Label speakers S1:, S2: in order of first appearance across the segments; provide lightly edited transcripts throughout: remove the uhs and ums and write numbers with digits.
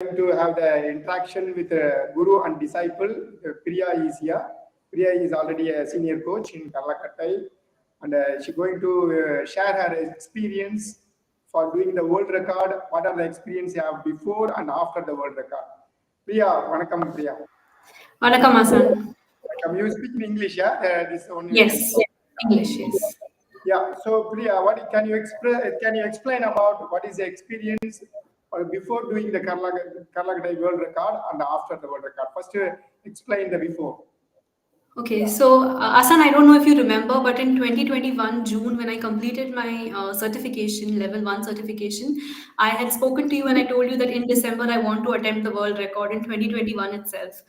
S1: To have the interaction with Guru and disciple. Priya is here. Priya is already a senior coach in Karlakattai, and she's going to share her experience for doing the world record. What are the experience you have before and after the world record? Priya, vanakkam Priya.
S2: Vanakkam Aasan.
S1: Vanakkam. You speak in English, yeah? This only.
S2: Yes, English, yes.
S1: Yeah. So Priya, what can you explain about what is the experience before doing the Karlakattai world record and after the world record? First, explain the before.
S2: Okay, so Aasan, I don't know if you remember, but in 2021 June, when I completed my certification, level 1 certification, I had spoken to you and I told you that in December I want to attempt the world record in 2021 itself.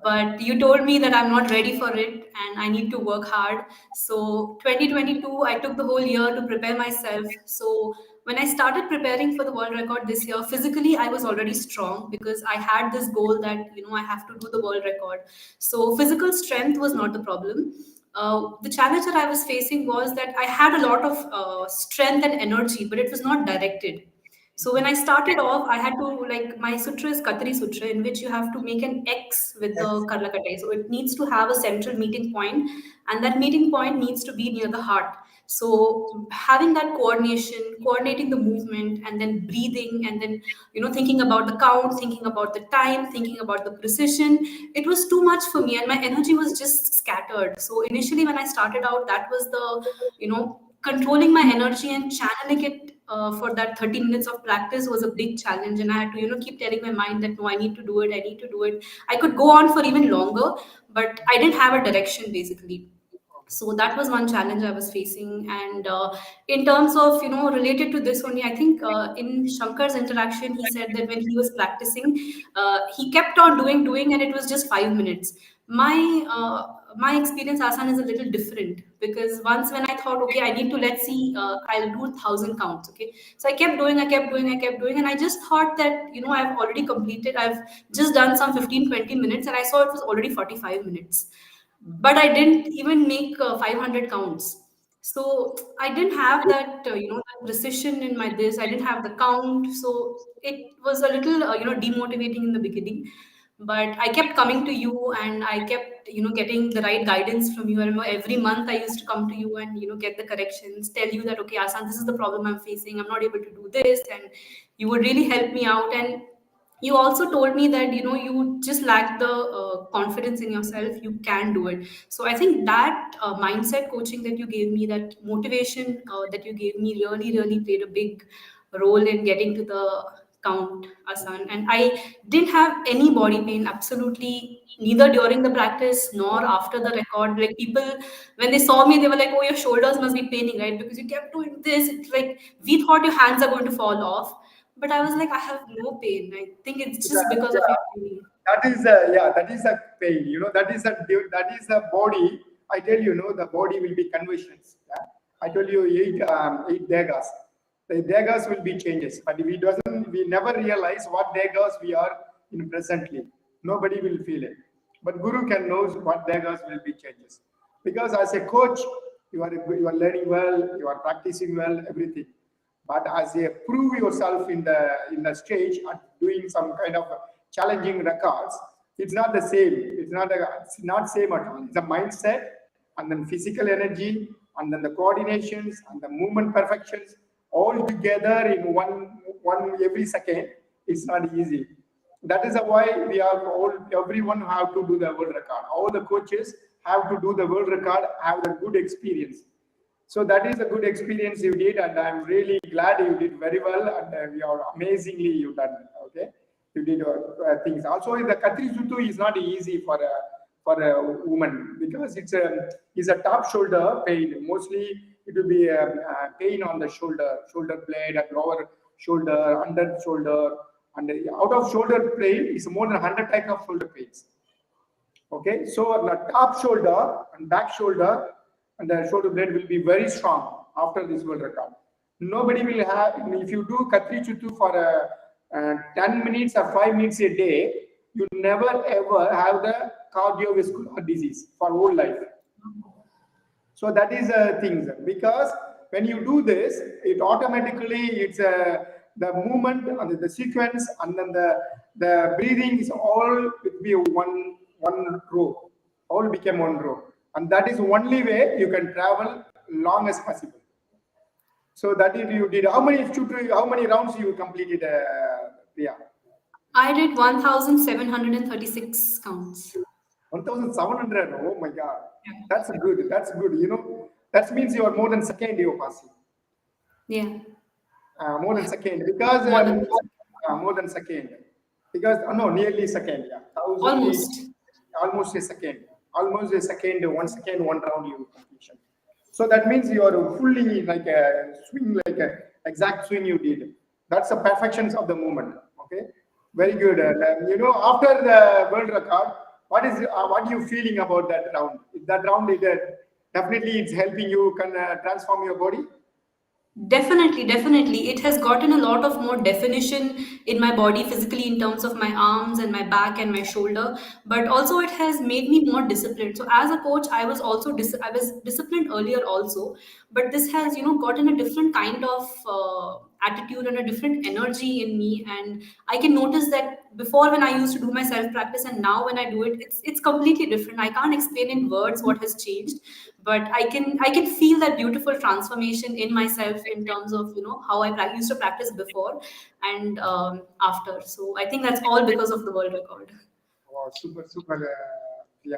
S2: But you told me that I'm not ready for it and I need to work hard. So 2022, I took the whole year to prepare myself. So when I started preparing for the world record this year, physically I was already strong because I had this goal that I have to do the world record. So physical strength was not the problem. The challenge that I was facing was that I had a lot of strength and energy, but it was not directed. So when I started off, I had to, like, my sutra is Katri Sutra, in which you have to make an X with the Karlakatai. So it needs to have a central meeting point, and that meeting point needs to be near the heart. So having that coordinating the movement, and then breathing, and then thinking about the count, thinking about the time, thinking about the precision, it was too much for me, and my energy was just scattered. So initially, when I started out, that was the controlling my energy and channeling it for that 30 minutes of practice was a big challenge. And I had to keep telling my mind that no, I need to do it. I could go on for even longer, but I didn't have a direction, basically. So that was one challenge I was facing. And in terms of related to this only, I think in Shankar's interaction, he said that when he was practicing, he kept on doing, and it was just 5 minutes. My experience, Asan, is a little different, because once when I thought, okay, I need to, let's see, I'll do 1,000 counts. Okay, so I kept doing, and I just thought that I've already completed. I've just done some 15-20 minutes, and I saw it was already 45 minutes. But I didn't even make 500 counts. So I didn't have that, that precision in my this. I didn't have the count. So it was a little, demotivating in the beginning. But I kept coming to you, and I kept, getting the right guidance from you. I remember every month I used to come to you and, get the corrections, tell you that, okay, Asan, this is the problem I'm facing. I'm not able to do this. And you would really help me out. And you also told me that you just lack the confidence in yourself. You can do it. So I think that mindset coaching that you gave me, that motivation that you gave me, really played a big role in getting to the count, Asan. And I didn't have any body pain, absolutely, neither during the practice nor after the record. Like, people, when they saw me, they were like, oh, your shoulders must be paining, right? Because you kept doing this. It's like we thought your hands are going to fall off. But I was like, I have no pain. I think it's just because of your training.
S1: That is a pain. That is a body. I tell the body will be conversions. Yeah? I told you eight degas. The degas will be changes, but we never realize what degas we are in presently. Nobody will feel it, but Guru can knows what degas will be changes, because as a coach, you are learning well, you are practicing well, everything. But as you prove yourself in the stage and doing some kind of challenging records, it's not the same. It's not same at all. It's a mindset, and then physical energy, and then the coordinations and the movement perfections all together in one every second. It's not easy. That is why everyone have to do the world record. All the coaches have to do the world record, have the good experience. So that is a good experience you did, and I'm really glad you did very well, and you are amazingly you done. Okay, you did things. Also, the Katri Sutu is not easy for a woman, because it's a top shoulder pain. Mostly it will be a pain on the shoulder blade, and lower shoulder, under shoulder, and out of shoulder pain is more than 100 types of shoulder pains. Okay, so the top shoulder and back shoulder and the shoulder blade will be very strong after this world record. Nobody will have, if you do Katri Chutu for 10 minutes or 5 minutes a day, you never ever have the cardiovascular disease for whole life. So that is a thing, because when you do this, it automatically, it's the movement and the sequence, and then the breathing is all will be one row, all became one row, and that is only way you can travel long as possible. So that is you did. How many rounds you completed, Priya?
S2: I did 1,736 counts.
S1: 1,700. Oh my God,
S2: Yeah.
S1: that's good. That's good. That means you are more than second you're passing.
S2: Yeah.
S1: More than second because
S2: More than
S1: more than second because no, nearly second. Yeah, 1,080,
S2: almost.
S1: almost a second, almost a second, 1 second, one round you completion. So that means you are fully like a swing, like a exact swing you did. That's the perfections of the movement. Okay, very good. And after the world record, what you feeling about that round? That round, definitely it's helping you can transform your body.
S2: Definitely, definitely. It has gotten a lot of more definition in my body physically in terms of my arms and my back and my shoulder, but also it has made me more disciplined. So as a coach, I was also I was disciplined earlier also, but this has, gotten a different kind of attitude and a different energy in me. And I can notice that before when I used to do my self practice and now when I do it, it's completely different. I can't explain in words what has changed, but I can feel that beautiful transformation in myself in terms of how I used to practice before and after. So I think that's all because of the world record.
S1: Wow, super, super. Yeah.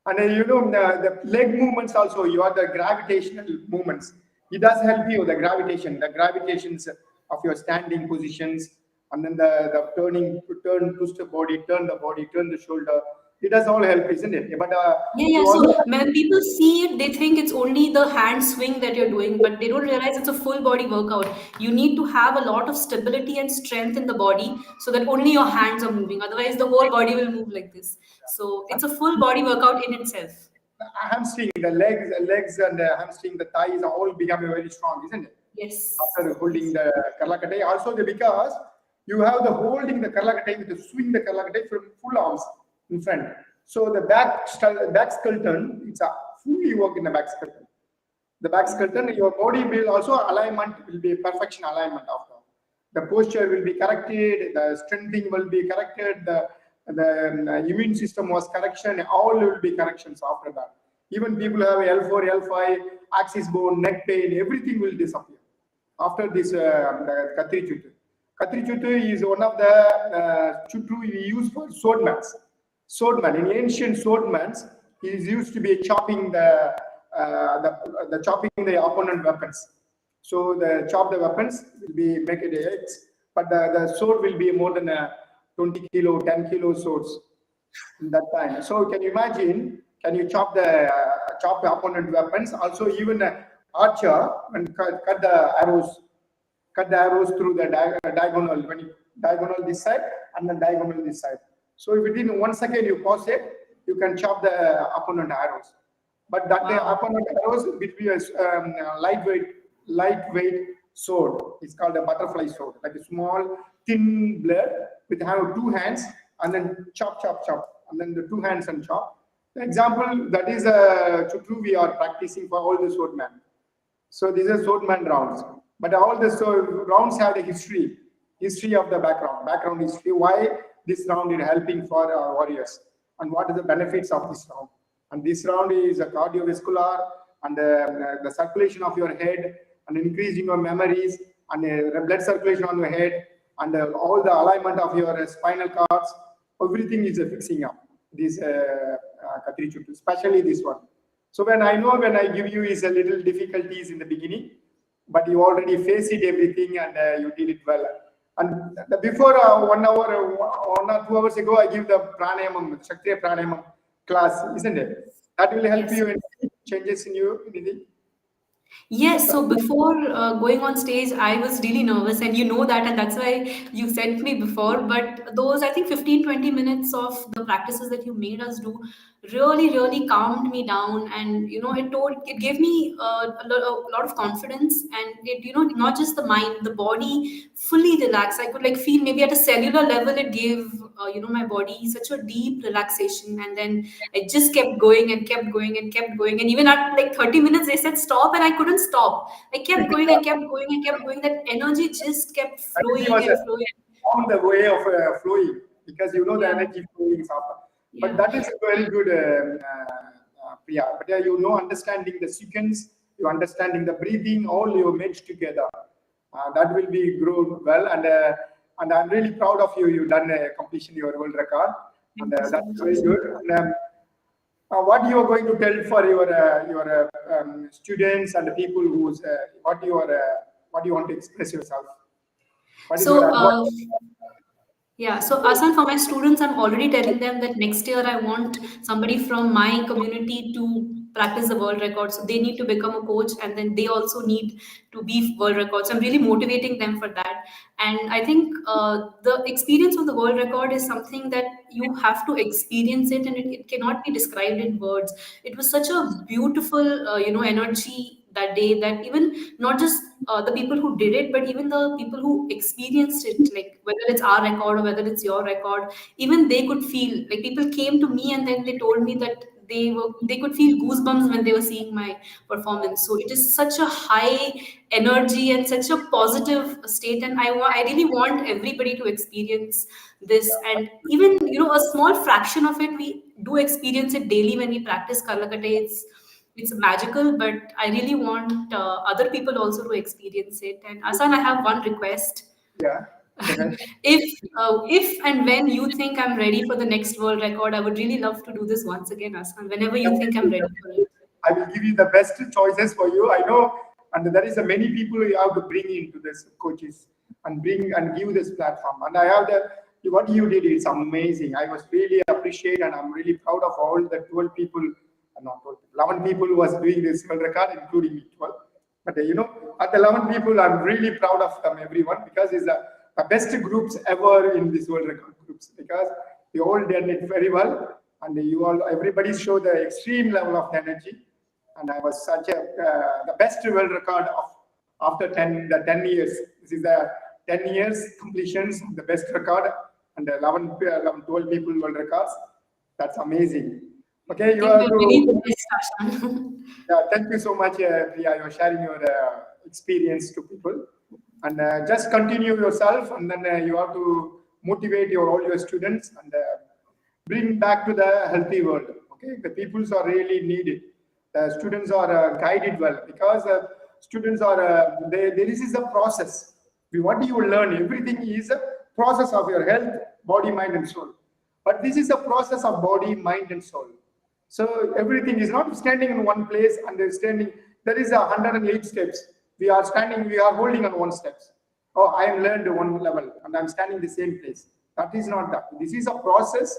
S1: And the leg movements also, you are the gravitational movements. It does help you, the gravitations of your standing positions, and then the twist the body, turn the shoulder. It does all help, isn't it? But
S2: Yeah, yeah.
S1: you
S2: So
S1: also,
S2: when people see it, they think it's only the hand swing that you're doing, but they don't realize it's a full body workout. You need to have a lot of stability and strength in the body so that only your hands are moving. Otherwise, the whole body will move like this. So it's a full body workout in itself.
S1: hamstring, the legs and the hamstring, the thighs are all become very strong, isn't it?
S2: Yes.
S1: After holding the karlakattai. Also, because you have the holding the karlakattai with the swing the karlakattai from full arms in front. So the back skull turn, it's a fully work in the back skull turn. The back skull turn, your body will also alignment will be perfection alignment after. The posture will be corrected, the strengthening will be corrected, the immune system was correction, all will be corrections after that. Even people have L4, L5, axis bone, neck pain, everything will disappear after this the Katri Chutu. Katri Chutu is one of the Chutu we use for swordmans. Swordman, in ancient swordmans, he is used to be chopping the chopping the opponent weapons. So the chop the weapons will be make it eggs, but the sword will be more than a 20 kilo, 10 kilo swords in that time. So can you imagine? Can you chop the opponent weapons? Also, even archer when cut the arrows through the diagonal when you diagonal this side and then diagonal this side. So if within 1 second you pause it, you can chop the opponent arrows. But that the
S2: Wow.
S1: opponent arrows will be a lightweight sword. It's called a butterfly sword, like a small thin blade with have two hands and then chop, chop, chop, and then the two hands and chop. The example that is a chutru we are practicing for all the swordmen. So these are swordman rounds. But all the rounds have the history of the background history. Why this round is helping for our warriors, and what are the benefits of this round? And this round is a cardiovascular and the circulation of your head and increasing your memories and blood circulation on your head and all the alignment of your spinal cords. Everything is fixing up this Katri Chuttu, especially this one. So when I give you is a little difficulties in the beginning, but you already face it everything and you did it well. And before 1 hour, 1 or 2 hours ago, I give the pranayamam, Shaktiya pranayamam class, isn't it? That will help
S2: Yes.
S1: you in changes in you, anything.
S2: Yes, so before going on stage, I was really nervous, and you know that, and that's why you sent me before. But those, I think, 15-20 minutes of the practices that you made us do really, really calmed me down. And, it gave me a lot of confidence, and not just the mind, the body fully relaxed. I could like feel maybe at a cellular level, it gave, my body such a deep relaxation. And then I just kept going and kept going and kept going. And even at like 30 minutes, they said stop, and I couldn't stop. I kept going, I kept going, I kept going. That energy just kept
S1: Energy
S2: flowing
S1: was
S2: and flowing.
S1: on the way of flowing. because you know the
S2: Yeah.
S1: energy flowing is after. But
S2: Yeah.
S1: that is very good, Priya. But you know, understanding the sequence, you understanding the breathing, all you mixed together. That will be grown well, and I'm really proud of you. You done completion your world record, and
S2: Thank you so
S1: that's
S2: much,
S1: very
S2: Asan.
S1: good. And, what you are going to tell for your students and the people who's what you want to express yourself? What is your
S2: So,
S1: advice?
S2: yeah, so Asan, for my students, I'm already telling them that next year I want somebody from my community to practice the world record. So they need to become a coach, and then they also need to be world records. I'm really motivating them for that. And I think the experience of the world record is something that you have to experience it, and it cannot be described in words. It was such a beautiful, energy that day, that even not just the people who did it, but even the people who experienced it, like whether it's our record or whether it's your record, even they could feel, like people came to me and then they told me that they could feel goosebumps when they were seeing my performance. So it is such a high energy and such a positive state, and I really want everybody to experience this. And even, a small fraction of it, we do experience it daily when we practice Karlakate. It's magical, but I really want other people also to experience it. And Asan, I have one request.
S1: Yeah. Okay.
S2: If and when you think I'm ready for the next world record, I would really love to do this once again, Asan. Whenever you think I'm
S1: Definitely,
S2: ready for it.
S1: definitely. I will give you the best choices for you. I know, and there is a many people you have to bring into this coaches and bring and give this platform. And I have the what you did is amazing. I was really appreciate, and I'm really proud of all the 12 people, not 12, 11 people who was doing this world record, including me, 12. But at the 11 people, I'm really proud of them, everyone, because it's the best groups ever in this world record groups, because you all done it very well, and everybody showed the extreme level of energy, and I was such a the best world record of after 10 years. This is the 10 years completions, the best record, and 12 people world records. That's amazing. Okay,
S2: I
S1: you
S2: think
S1: have
S2: we're really
S1: to.
S2: the best, Asan.
S1: Yeah, thank you so much, Priya. You're sharing your experience to people, and just continue yourself, and then you have to motivate all your students and bring back to the healthy world. Okay, the peoples are really needed. The students are guided well, because students are this is a process. What do you learn? Everything is a process of your health, body, mind, and soul. But this is a process of body, mind, and soul. So everything is not standing in one place and standing. There is 108 steps. We are standing, we are holding on one steps. Oh, I am learned one level and I'm standing the same place. That is not that. This is a process,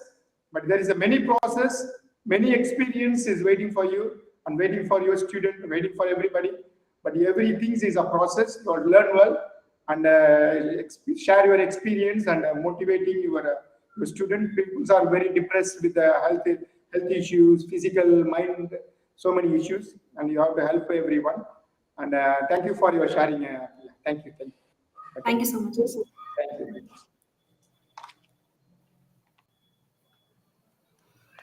S1: but there is a many process, many experience is waiting for you and waiting for your student, waiting for everybody. But everything is a process. You learn well and share your experience and motivating your student. People are very depressed with the health issues, physical, mind, so many issues, and you have to help everyone. And thank you for your sharing. Thank you. Okay.
S2: Thank you so much, Asan.
S1: Thank you.